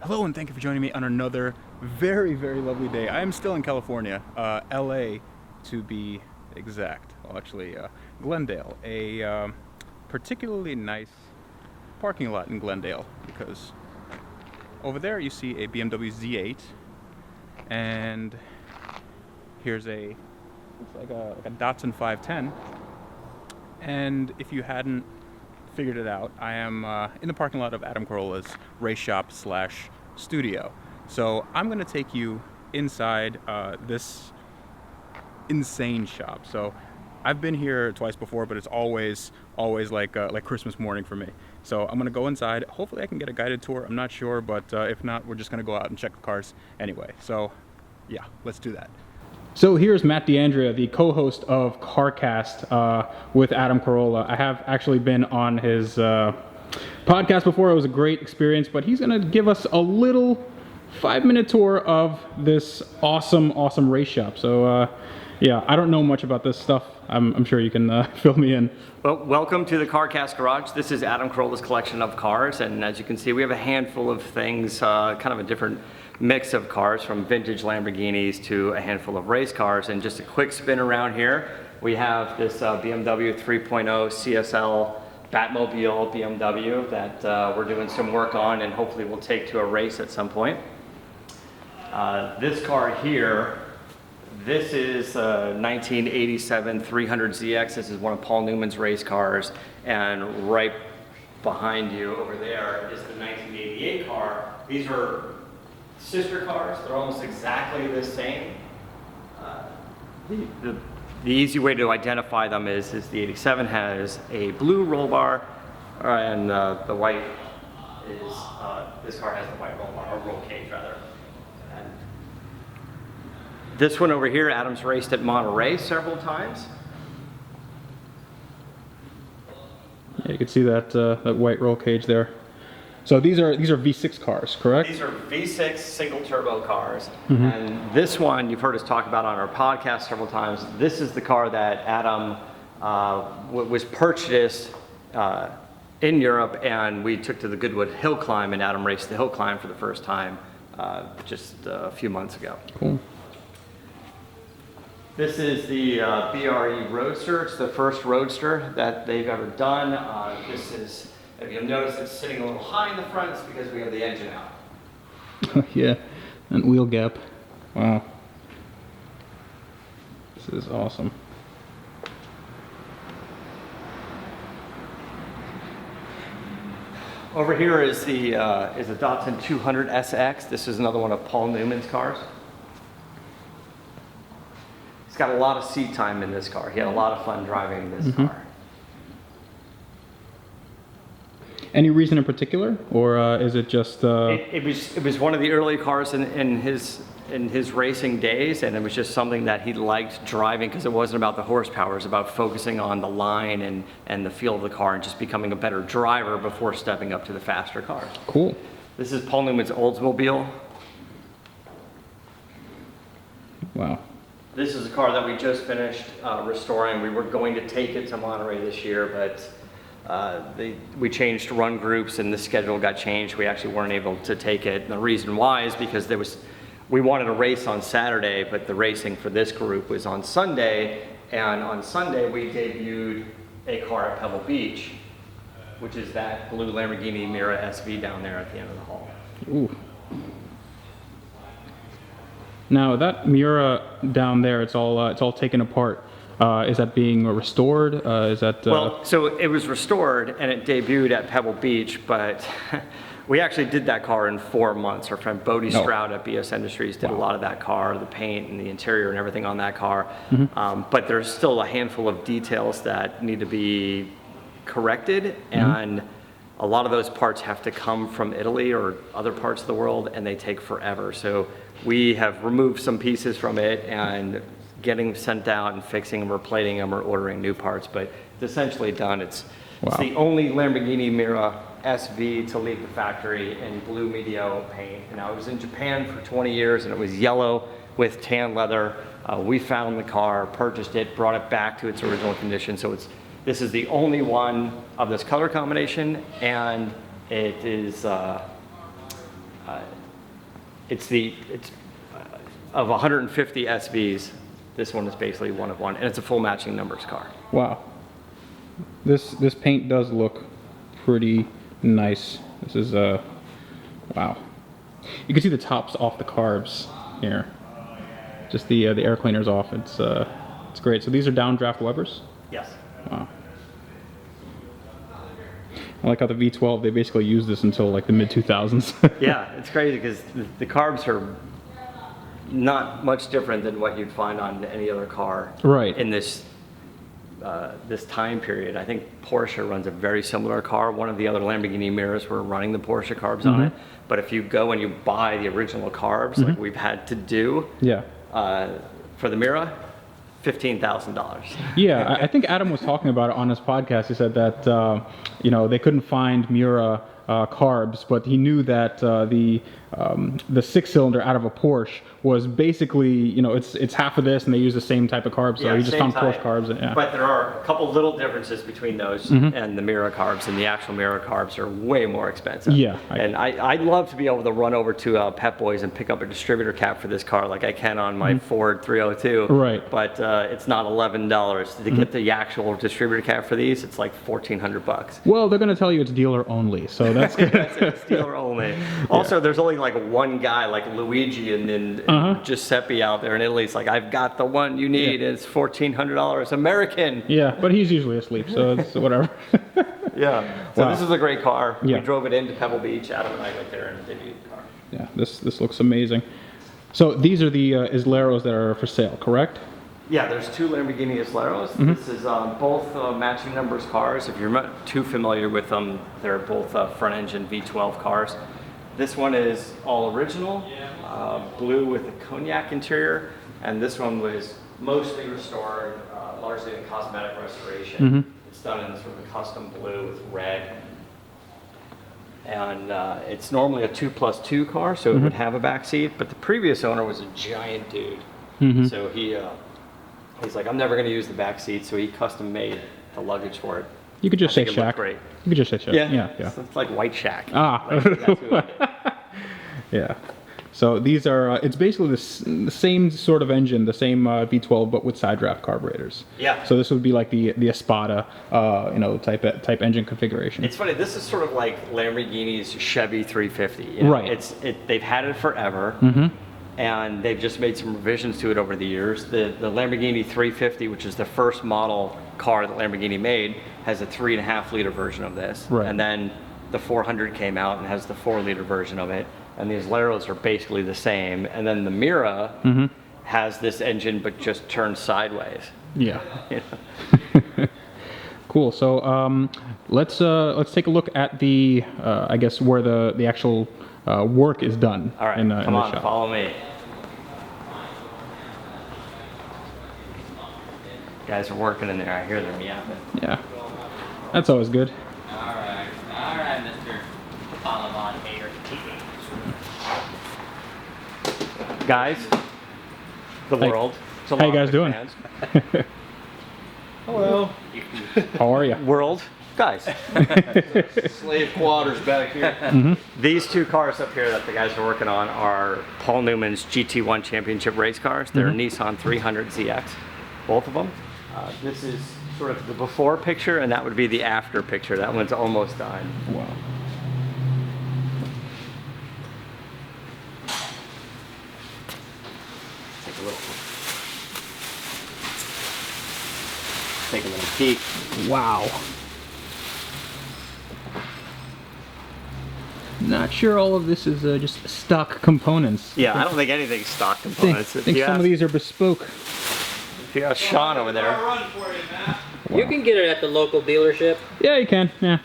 Hello and thank you for joining me on another very, very lovely day. I am still in California, LA to be exact. Well, actually, Glendale, a particularly nice parking lot in Glendale, because over there you see a BMW Z8, and here's looks like a Datsun 510. And if you hadn't figured it out, I am in the parking lot of Adam Carolla's race shop / studio. So I'm going to take you inside this insane shop. So I've been here twice before, but it's always like Christmas morning for me. So I'm going to go inside. Hopefully I can get a guided tour. I'm not sure, but if not, we're just going to go out and check the cars anyway. So yeah, let's do that. So here's Matt D'Andrea, the co-host of CarCast with Adam Carolla. I have actually been on his podcast before. It was a great experience, but he's going to give us a little 5-minute tour of this awesome race shop. So yeah, I don't know much about this stuff. I'm sure you can fill me in. Well, welcome to the CarCast Garage. This is Adam Carolla's collection of cars, and as you can see, we have a handful of things, kind of a different mix of cars, from vintage Lamborghinis to a handful of race cars. And just a quick spin around here, we have this BMW 3.0 CSL Batmobile BMW that we're doing some work on and hopefully we'll take to a race at some point. This car here, this is a 1987 300ZX. This is one of Paul Newman's race cars, and right behind you over there is the 1988 car. These are sister cars. They're almost exactly the same. The easy way to identify them is the 87 has a blue roll bar, and the white is, this car has the white roll bar, or roll cage rather. And this one over here, Adam's raced at Monterey several times. Yeah, you can see that that white roll cage there. So these are V6 cars, correct? These are V6 single turbo cars. Mm-hmm. And this one you've heard us talk about on our podcast several times. This is the car that Adam was purchased in Europe, and we took to the Goodwood Hill Climb, and Adam raced the hill climb for the first time just a few months ago. Cool. This is the BRE Roadster. It's the first Roadster that they've ever done. This is, if you'll notice, it's sitting a little high in the front. It's because we have the engine out. Yeah, and wheel gap. Wow. This is awesome. Over here is the is a Datsun 200 SX. This is another one of Paul Newman's cars. He's got a lot of seat time in this car. He had a lot of fun driving this car. Any reason in particular, or is it just? It was one of the early cars in his racing days, and it was just something that he liked driving because it wasn't about the horsepower. It was about focusing on the line and the feel of the car and just becoming a better driver before stepping up to the faster cars. Cool. This is Paul Newman's Oldsmobile. Wow. This is a car that we just finished restoring. We were going to take it to Monterey this year, but we changed run groups and the schedule got changed. We actually weren't able to take it. And the reason why is because we wanted a race on Saturday, but the racing for this group was on Sunday. And on Sunday, we debuted a car at Pebble Beach, which is that blue Lamborghini Miura SV down there at the end of the hall. Ooh. Now that Miura down there, it's all taken apart. Is that being restored? Is that? Well, so it was restored and it debuted at Pebble Beach, but we actually did that car in 4 months. Our friend Bodie Stroud at BS Industries did a lot of that car, the paint and the interior and everything on that car. Mm-hmm. But there's still a handful of details that need to be corrected, and a lot of those parts have to come from Italy or other parts of the world, and they take forever. So we have removed some pieces from it and getting sent out and fixing them or plating them or ordering new parts, but it's essentially done. It's the only Lamborghini Miura SV to leave the factory in blue Medio paint. And I was in Japan for 20 years and it was yellow with tan leather. We found the car, purchased it, brought it back to its original condition. So this is the only one of this color combination, and it is It's of 150 SVs, this one is basically one of one, and it's a full matching numbers car. Wow. This paint does look pretty nice. This is wow. You can see the tops off the carbs here. Just the air cleaner's off. It's great. So these are downdraft Webers? Yes. Wow. I like how the V12, they basically used this until like the mid-2000s. Yeah, it's crazy because the carbs are not much different than what you'd find on any other car Right. in this time period. I think Porsche runs a very similar car. One of the other Lamborghini Miras were running the Porsche carbs on it. But if you go and you buy the original carbs, like we've had to do Yeah. for the Mira, $15,000. Yeah, I think Adam was talking about it on his podcast. He said that they couldn't find Miura carbs, but he knew that the 6-cylinder out of a Porsche was basically, it's half of this, and they use the same type of carbs. So he just found Porsche carbs. Yeah. But there are a couple little differences between those and the Mira carbs, and the actual Mira carbs are way more expensive. Yeah. And I'd love to be able to run over to Pep Boys and pick up a distributor cap for this car like I can on my Ford 302. Right. But it's not $11 to get the actual distributor cap for these. It's like $1,400. Well, they're going to tell you it's dealer only, so that's good. That's it, it's dealer only. Also, there's only like one guy, like Luigi and Giuseppe out there in Italy. It's like, I've got the one you need. It's $1,400 American. Yeah, but he's usually asleep, so it's whatever. Yeah. So this is a great car. Yeah. We drove it into Pebble Beach. Adam and I went there and debuted the car. Yeah, this looks amazing. So these are the Isleros that are for sale, correct? Yeah, there's two Lamborghini Isleros. This is both matching numbers cars. If you're not too familiar with them, they're both front engine V12 cars. This one is all original, blue with a cognac interior, and this one was mostly restored, largely in cosmetic restoration. It's done in sort of a custom blue with red. And it's normally a 2+2 car, so it would have a back seat, but the previous owner was a giant dude. So he's like, I'm never going to use the back seat, so he custom made the luggage for it. You could just say Shack. Great. You could just say Shack. Yeah. It's like White Shack. Ah. Like, that's who it is. Yeah. So these are, it's basically the same sort of engine, the same V12, but with side draft carburetors. Yeah. So this would be like the Espada, type engine configuration. It's funny. This is sort of like Lamborghini's Chevy 350. Right. They've had it forever, and they've just made some revisions to it over the years. The Lamborghini 350, which is the first model car that Lamborghini made, has a 3.5 liter version of this. Right. And then the 400 came out and has the 4 liter version of it. And these Leros are basically the same. And then the Mira has this engine, but just turned sideways. Yeah. Cool. So let's take a look at the I guess where the actual work is done. All right. In Come the on, shop. follow me. Guys are working in there. I hear them yapping. Yeah. That's always good. All right, Mr. Balaban Hater TV. Guys, the Hey. world. How you guys doing? Hello. How are you? World. Guys. Slave quarters back here. These two cars up here that the guys are working on are Paul Newman's GT1 Championship race cars. They're Nissan 300ZX, both of them. This is sort of the before picture, and that would be the after picture. That one's almost done. Wow. Take a little peek. Wow. Not sure all of this is just stock components. Yeah, I don't think anything's stock I components. think some of these are bespoke. If you got Sean over there. You can get it at the local dealership. Yeah, you can. Yeah.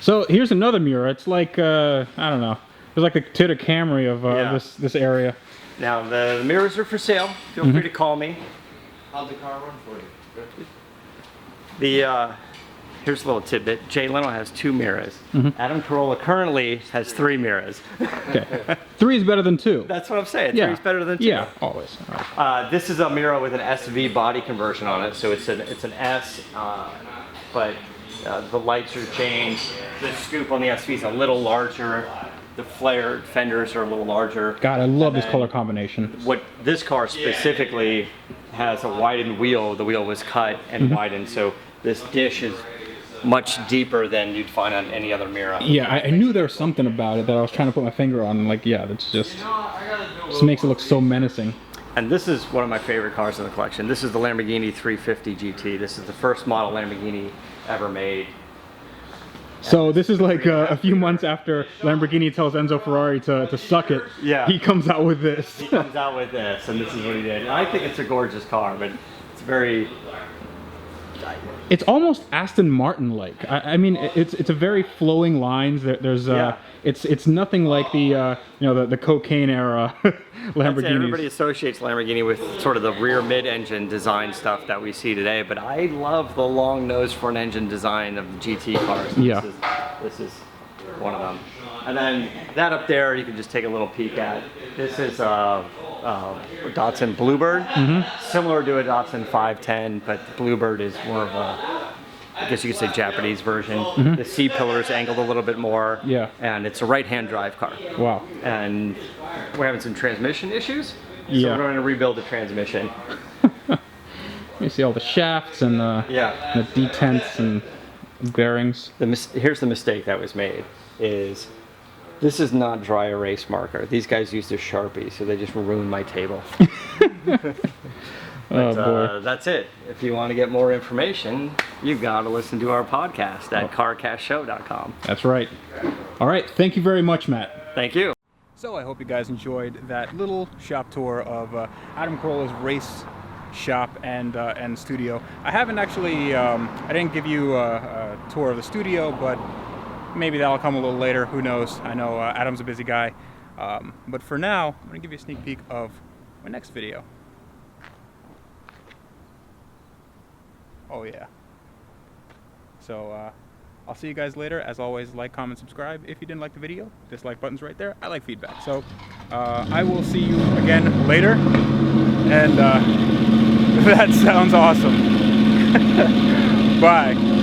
So here's another Miura. It's like I don't know. It's like the Toyota Camry of this area. Now the mirrors are for sale. Feel free to call me. How'd the car run for you? Here's a little tidbit. Jay Leno has 2 mirrors. Adam Carolla currently has 3 mirrors. Okay. 3 is better than 2. That's what I'm saying. Yeah. 3 is better than 2. Yeah, always. All right. This is a Mira with an SV body conversion on it, so it's an S, but the lights are changed. The scoop on the SV is a little larger. the flared fenders are a little larger. God, I love this color combination. What this car specifically has a widened wheel. The wheel was cut and widened, so this dish is much deeper than you'd find on any other Mira. Yeah, I knew there was something about it that I was trying to put my finger on. Like, yeah, that's just makes it look so menacing. And this is one of my favorite cars in the collection. This is the Lamborghini 350 GT. This is the first model Lamborghini ever made. So this is like a few months after Lamborghini tells Enzo Ferrari to suck it. Yeah. He comes out with this. He comes out with this, and this is what he did. And I think it's a gorgeous car, but it's very... It's almost Aston Martin-like. I mean, it's a very flowing lines. There's it's nothing like the the cocaine era Lamborghinis. Everybody associates Lamborghini with sort of the rear mid-engine design stuff that we see today, but I love the long nose front engine design of the GT cars. Yeah. This is one of them. And then that up there, you can just take a little peek at. This is Datsun Bluebird, similar to a Datsun 510, but Bluebird is more of a, I guess you could say, Japanese version. The C-pillar is angled a little bit more, and it's a right-hand drive car. Wow. And we're having some transmission issues, so we're going to rebuild the transmission. You see all the shafts and the detents and bearings. Here's the mistake that was made, is this is not dry erase marker. These guys used a Sharpie, so they just ruined my table. Oh boy. That's it. If you want to get more information, you've got to listen to our podcast at CarCastShow.com. That's right. All right. Thank you very much, Matt. Thank you. So I hope you guys enjoyed that little shop tour of Adam Carolla's race shop and studio. I haven't actually, I didn't give you a tour of the studio, but maybe that'll come a little later. Who knows? I know Adam's a busy guy. But for now, I'm going to give you a sneak peek of my next video. Oh yeah. So I'll see you guys later. As always, like, comment, subscribe. If you didn't like the video, dislike button's right there. I like feedback. So I will see you again later. And that sounds awesome. Bye.